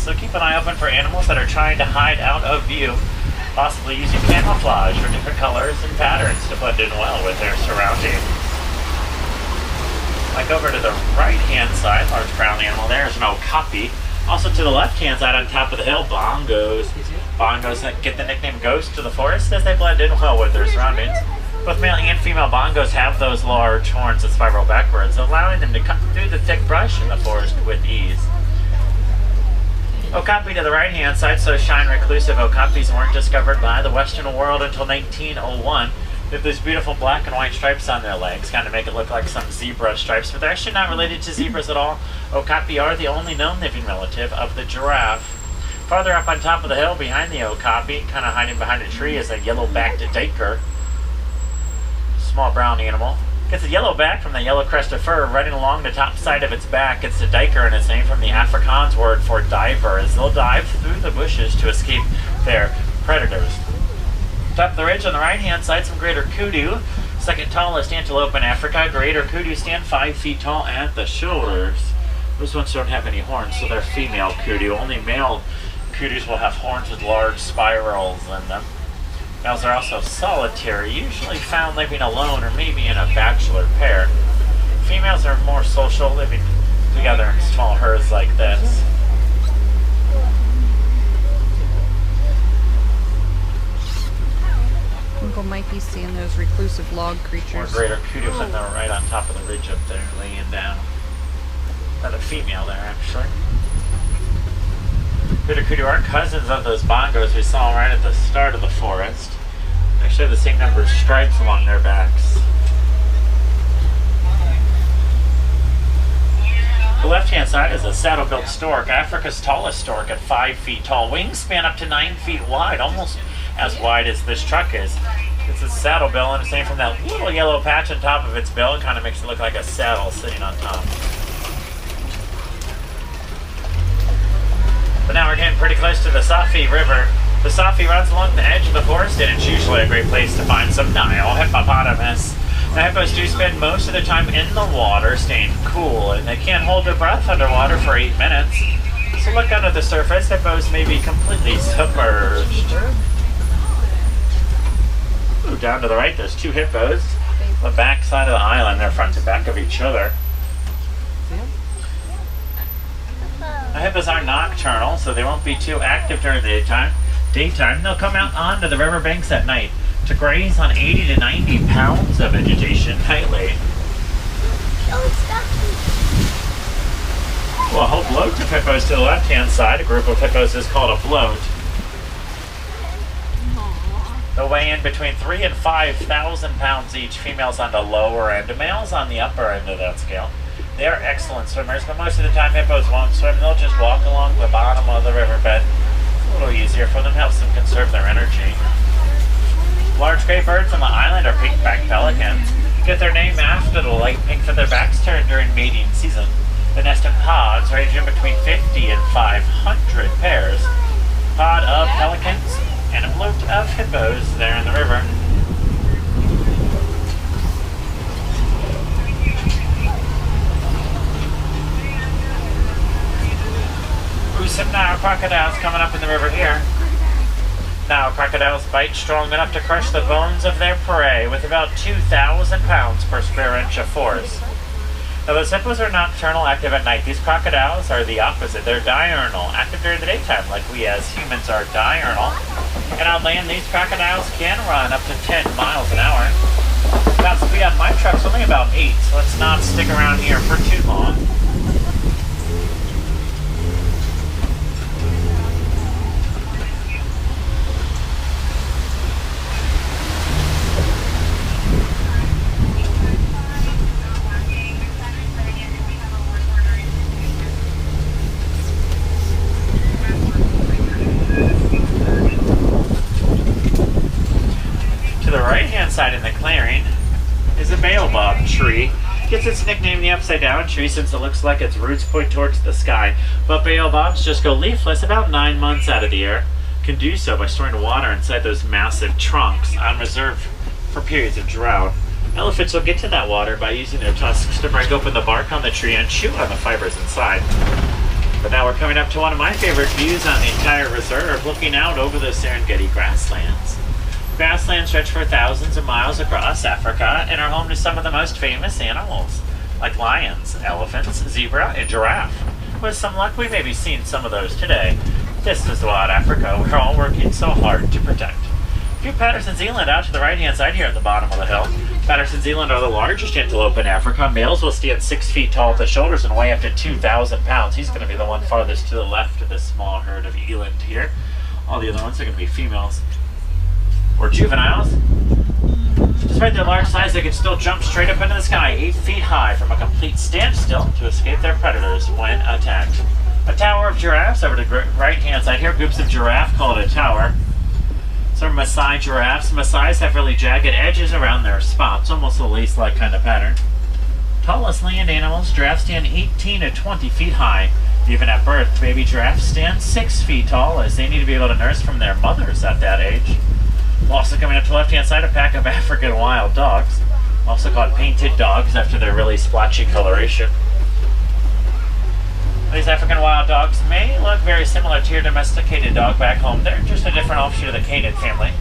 so keep an eye open for animals that are trying to hide out of view, possibly using camouflage or different colors and patterns to blend in well with their surroundings. Like over to the right-hand side, large brown animal there is an okapi. Also to the left-hand side on top of the hill, bongos. Bongos that get the nickname ghost to the forest as they blend in well with their surroundings. Both male and female bongos have those large horns that spiral backwards, allowing them to cut through the thick brush in the forest with ease. Okapi to the right-hand side, so shine reclusive. Okapis weren't discovered by the Western world until 1901. They have these beautiful black and white stripes on their legs, kind of make it look like some zebra stripes, but they're actually not related to zebras at all. Okapi are the only known living relative of the giraffe. Farther up on top of the hill behind the okapi, kind of hiding behind a tree, is a yellow-backed duiker. Small brown animal. Gets a yellow back from the yellow crest of fur running along the top side of its back. It's the duiker, and its name from the Afrikaans word for diver, as they'll dive through the bushes to escape their predators. Top of the ridge on the right-hand side, some greater kudu. Second tallest antelope in Africa. Greater kudu stand 5 feet tall at the shoulders. Those ones don't have any horns, so they're female kudu. Only male kudus will have horns with large spirals in them. Males are also solitary, usually found living alone or maybe in a bachelor pair. Females are more social, living together in small herds like this. Uncle Mikey's seeing those reclusive log creatures. More greater kudu than they're right on top of the ridge up there, laying down. Not a female there, actually. Greater kudu are cousins of those bongos we saw right at the start of the forest. They actually have the same number of stripes along their backs. The left-hand side is a saddle-built stork, Africa's tallest stork at 5 feet tall. Wings span up to 9 feet wide, almost as wide as this truck is. It's a saddle bill, and it's named from that little yellow patch on top of its bill. It kind of makes it look like a saddle sitting on top. But now we're getting pretty close to the Sept River. The Sept runs along the edge of the forest, and it's usually a great place to find some Nile hippopotamus. The hippos do spend most of their time in the water, staying cool, and they can't hold their breath underwater for 8 minutes. So look under the surface, hippos may be completely submerged. Ooh, down to the right, there's 2 hippos. On the back side of the island, they're front to back of each other. The hippos are nocturnal, so they won't be too active during the daytime. They'll come out onto the riverbanks at night to graze on 80 to 90 pounds of vegetation nightly. Well, a whole bloat of hippos to the left-hand side. A group of hippos is called a bloat. They'll weigh in between 3,000 and 5,000 pounds each. Females on the lower end, males on the upper end of that scale. They are excellent swimmers, but most of the time hippos won't swim. They'll just walk along the bottom of the riverbed. It's a little easier for them, helps them conserve their energy. Large gray birds on the island are pink-backed pelicans. Get their name after the light pink feather backs turn during mating season. They nest in pods ranging between 50 and 500 pairs. Pod of pelicans and a bloat of hippos there in the river. Some Nile crocodiles coming up in the river here. Nile crocodiles bite strong enough to crush the bones of their prey with about 2,000 pounds per square inch of force. Now those hippos are nocturnal, active at night. These crocodiles are the opposite. They're diurnal, active during the daytime like we as humans are diurnal. And on land, these crocodiles can run up to 10 miles an hour. Top speed on my truck's only about 8, so let's not stick around here for too long. Side in the clearing is a baobab tree. Gets its nickname the upside down tree since it looks like its roots point towards the sky. But baobabs just go leafless about 9 months out of the year. Can do so by storing water inside those massive trunks on reserve for periods of drought. Elephants will get to that water by using their tusks to break open the bark on the tree and chew on the fibers inside. But now we're coming up to one of my favorite views on the entire reserve, looking out over the Serengeti grasslands. Grasslands stretch for thousands of miles across Africa and are home to some of the most famous animals, like lions, elephants, zebra, and giraffe. With some luck, we may be seeing some of those today. This is wild Africa we're all working so hard to protect. View Patterson's eland out to the right-hand side here at the bottom of the hill. Patterson's eland are the largest antelope in Africa. Males will stand 6 feet tall at the shoulders and weigh up to 2,000 pounds. He's going to be the one farthest to the left of this small herd of eland here. All the other ones are going to be females or juveniles. Despite their large size, they can still jump straight up into the sky 8 feet high from a complete standstill to escape their predators when attacked. A tower of giraffes over to the right-hand side here. Groups of giraffe call it a tower. Some Maasai giraffes. Maasais have really jagged edges around their spots, almost a lace-like kind of pattern. Tallest land animals, giraffes stand 18 to 20 feet high. Even at birth, baby giraffes stand 6 feet tall, as they need to be able to nurse from their mothers at that age. Also coming up to the left-hand side, a pack of African wild dogs, also called painted dogs after their really splotchy coloration. These African wild dogs may look very similar to your domesticated dog back home. They're just a different offshoot of the canid family.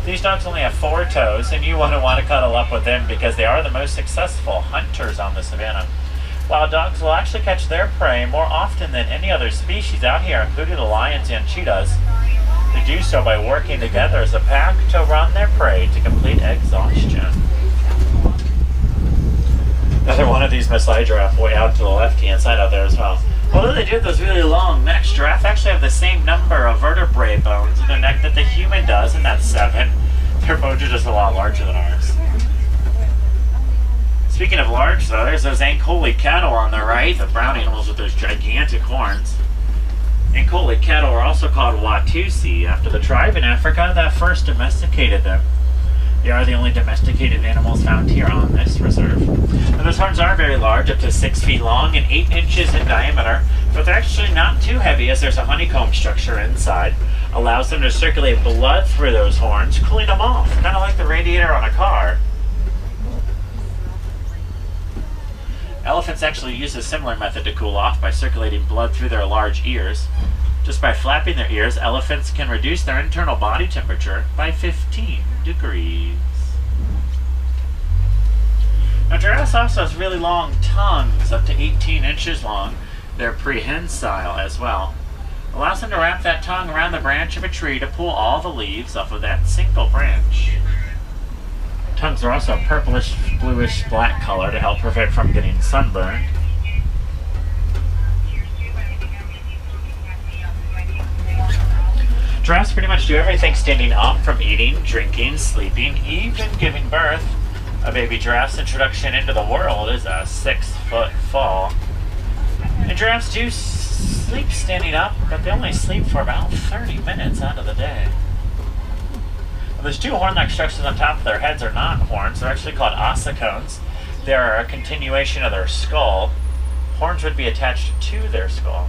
These dogs only have 4 toes, and you want to cuddle up with them because they are the most successful hunters on the savannah. Wild dogs will actually catch their prey more often than any other species out here, including the lions and cheetahs. They do so by working together as a pack to run their prey to complete exhaustion. Another one of these Maasai giraffe way out to the left-hand side out there as well. Although they do have those really long necks, giraffes actually have the same number of vertebrae bones in their neck that the human does, and that's 7. Their bones are just a lot larger than ours. Speaking of large, though, there's those Ankole cattle on the right, the brown animals with those gigantic horns. Ankole cattle are also called Watusi, after the tribe in Africa that first domesticated them. They are the only domesticated animals found here on this reserve. And those horns are very large, up to 6 feet long and 8 inches in diameter, but they're actually not too heavy as there's a honeycomb structure inside. Allows them to circulate blood through those horns, cooling them off, kind of like the radiator on a car. Elephants actually use a similar method to cool off by circulating blood through their large ears. Just by flapping their ears, elephants can reduce their internal body temperature by 15 degrees. Now, giraffes also has really long tongues, up to 18 inches long. They're prehensile as well. Allows them to wrap that tongue around the branch of a tree to pull all the leaves off of that single branch. Tongues are also a purplish, bluish, black color to help prevent from getting sunburned. Giraffes pretty much do everything standing up, from eating, drinking, sleeping, even giving birth. A baby giraffe's introduction into the world is a 6-foot fall. And giraffes do sleep standing up, but they only sleep for about 30 minutes out of the day. Those 2 horn-like structures on top of their heads are not horns. They're actually called ossicones. They're a continuation of their skull. Horns would be attached to their skull.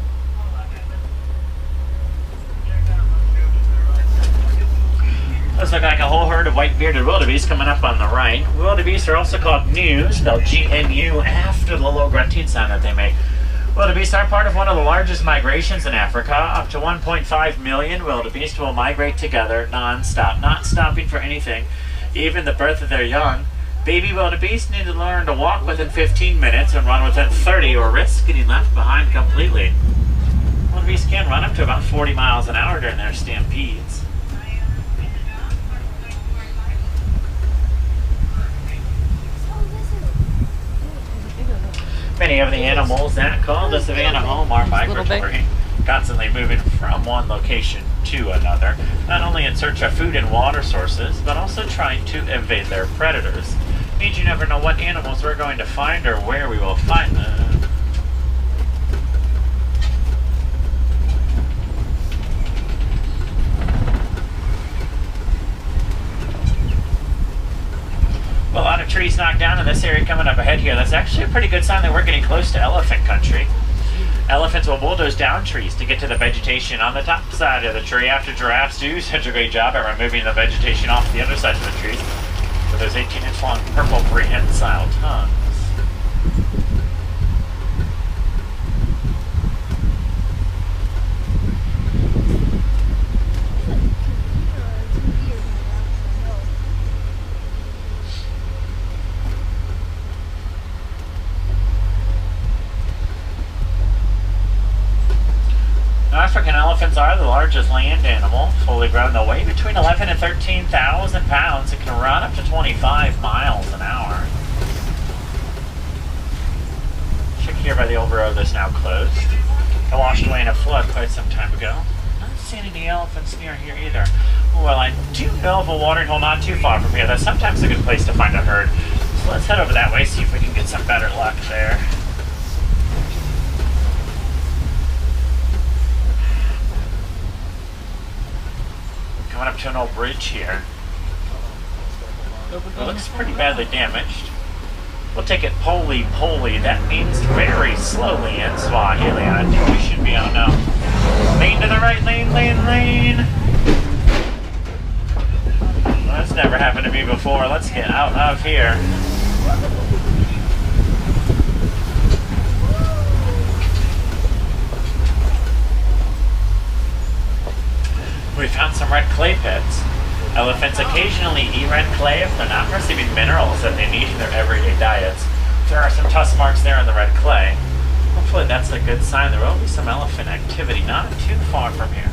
Looks like a whole herd of white-bearded wildebeest coming up on the right. Wildebeest are also called gnu, spelled G-N-U, after the low grunting sound that they make. Wildebeest are part of one of the largest migrations in Africa. Up to 1.5 million wildebeest will migrate together non-stop, not stopping for anything, even the birth of their young. Baby wildebeest need to learn to walk within 15 minutes and run within 30 or risk getting left behind completely. Wildebeest can run up to about 40 miles an hour during their stampedes. Many of the animals that call the savannah home are migratory, constantly moving from one location to another, not only in search of food and water sources, but also trying to evade their predators. It means you never know what animals we're going to find or where we will find them. Well, a lot of trees knocked down in this area coming up ahead here. That's actually a pretty good sign that we're getting close to elephant country. Elephants will bulldoze down trees to get to the vegetation on the top side of the tree, after giraffes do such a great job at removing the vegetation off the underside of the trees with those 18-inch long purple prehensile tongues. African elephants are the largest land animal, fully grown. They weigh between 11 and 13,000 pounds. It can run up to 25 miles an hour. Check here by the old road that's now closed. It washed away in a flood quite some time ago. Not seeing any elephants near here either. Well, I do know of a watering hole not too far from here. That's sometimes a good place to find a herd. So let's head over that way, see if we can get some better luck there. Coming up to an old bridge here. It looks pretty badly damaged. We'll take it poly. That means very slowly in Swahili. I think we should be on now. Lane to the right, lane. That's never happened to me before. Let's get out of here. We found some red clay pits. Elephants occasionally eat red clay if they're not receiving minerals that they need in their everyday diets. There are some tusk marks there in the red clay. Hopefully that's a good sign. There will be some elephant activity not too far from here.